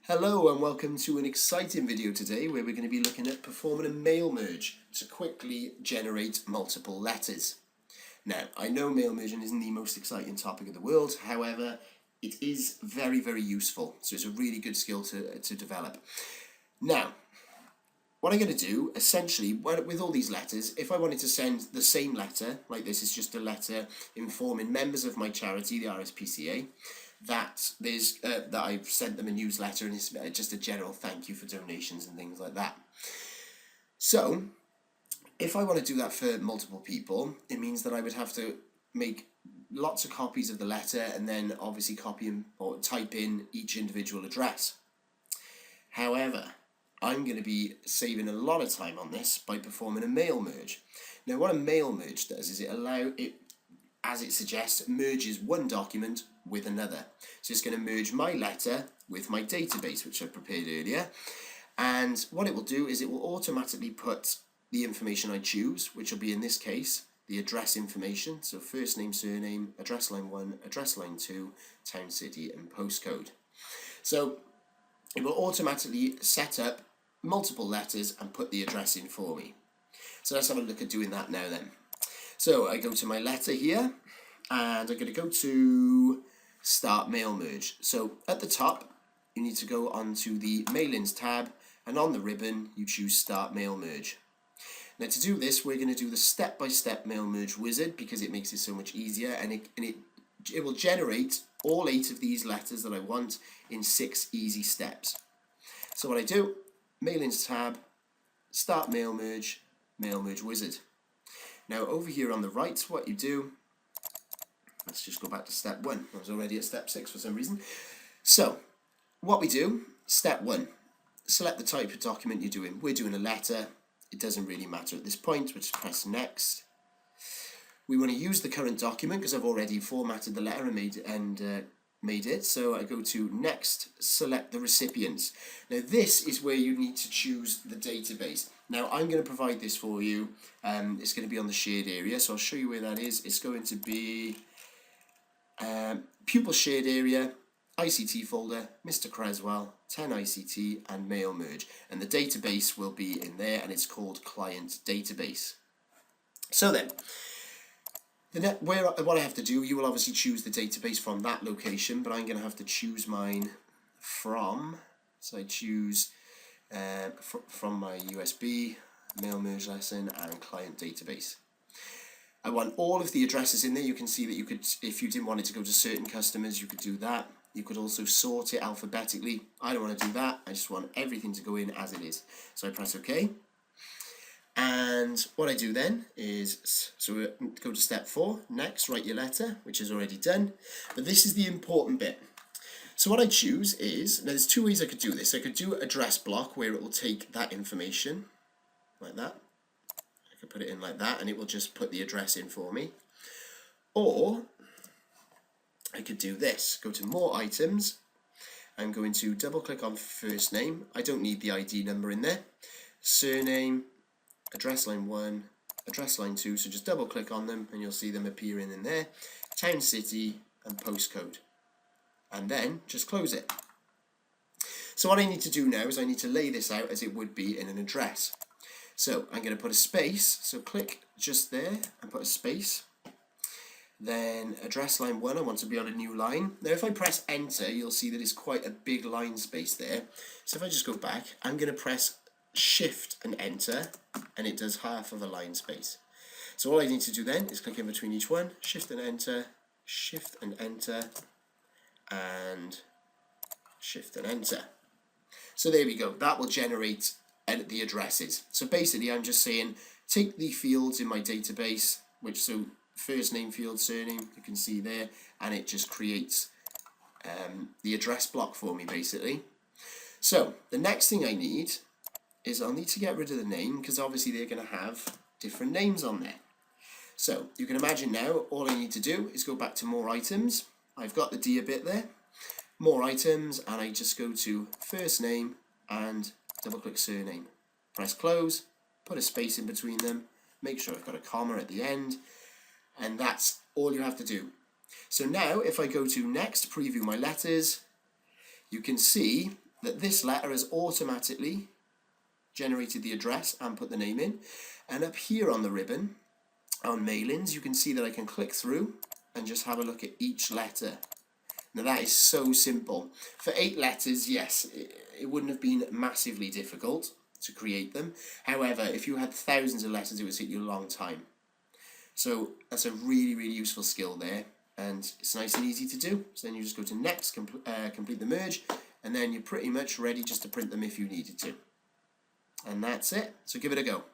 Hello and welcome to an exciting video today where we're going to be looking at performing a mail merge to quickly generate multiple letters. Now, I know mail merging isn't the most exciting topic in the world, however, it is very, very useful. So it's a really good skill to develop. Now, what I'm going to do, essentially, with all these letters, if I wanted to send the same letter, like this is just a letter informing members of my charity, the RSPCA, that I've sent them a newsletter and it's just a general thank you for donations and things like that. So, if I want to do that for multiple people, it means that I would have to make lots of copies of the letter and then obviously copy or type in each individual address. However, I'm going to be saving a lot of time on this by performing a mail merge. Now, what a mail merge does is as it suggests, merges one document with another. So it's going to merge my letter with my database, which I prepared earlier. And what it will do is it will automatically put the information I choose, which will be in this case, the address information. So first name, surname, address line 1, address line 2, town, city, and postcode. So it will automatically set up multiple letters and put the address in for me. So let's have a look at doing that now then. So I go to my letter here and I'm going to go to Start Mail Merge. So at the top you need to go onto the Mailings tab and on the ribbon you choose Start Mail Merge. Now to do this we're going to do the step-by-step mail merge wizard because it makes it so much easier and it will generate all 8 of these letters that I want in 6 easy steps. So what I do, Mailings tab, Start Mail Merge Wizard. Now over here on the right, what you do, let's just go back to step 1. I was already at step 6 for some reason. So what we do, step 1, select the type of document you're doing. We're doing a letter. It doesn't really matter at this point. We'll just press next. We want to use the current document because I've already formatted the letter and made it. So I go to next, select the recipients. Now this is where you need to choose the database. Now I'm going to provide this for you. It's going to be on the shared area, so I'll show you where that is. It's going to be pupil shared area, ICT folder, Mr. Creswell, 10 ICT and mail merge. And the database will be in there and it's called client database. So then, what I have to do, you will obviously choose the database from that location, but I'm going to have to choose mine from, so I choose from my USB, mail merge lesson and client database. I want all of the addresses in there. You can see that you could, if you didn't want it to go to certain customers, you could do that. You could also sort it alphabetically. I don't want to do that. I just want everything to go in as it is. So I press OK. And what I do then is, so we go to step 4, next, write your letter, which is already done. But this is the important bit. So what I choose is, now there's 2 ways I could do this. I could do address block where it will take that information, like that. I could put it in like that and it will just put the address in for me. Or I could do this, go to more items. I'm going to double click on first name. I don't need the ID number in there. Surname, address line 1, address line 2, so just double click on them and you'll see them appearing in there. Town, city and postcode. And then just close it. So what I need to do now is I need to lay this out as it would be in an address. So I'm going to put a space, so click just there and put a space. Then address line 1, I want to be on a new line. Now if I press enter, you'll see that it's quite a big line space there. So if I just go back, I'm going to press shift and enter and it does half of a line space. So all I need to do then is click in between each one, shift and enter, shift and enter, and shift and enter. So there we go, that will generate the addresses. So basically I'm just saying take the fields in my database, which so first name field, surname, you can see there, and it just creates the address block for me basically. So the next thing I need is I'll need to get rid of the name because obviously they're going to have different names on there. So you can imagine now all I need to do is go back to more items. I've got the dear bit there, more items, and I just go to first name and double click surname. Press close, put a space in between them, make sure I've got a comma at the end, and that's all you have to do. So now if I go to next, preview my letters, you can see that this letter has automatically generated the address and put the name in. And up here on the ribbon, on mailings, you can see that I can click through and just have a look at each letter. Now that is so simple. For 8 letters, yes, it wouldn't have been massively difficult to create them. However, if you had thousands of letters, it would take you a long time. So that's a really, really useful skill there, and it's nice and easy to do. So then you just go to next, complete the merge, and then you're pretty much ready just to print them if you needed to. And that's it. So give it a go.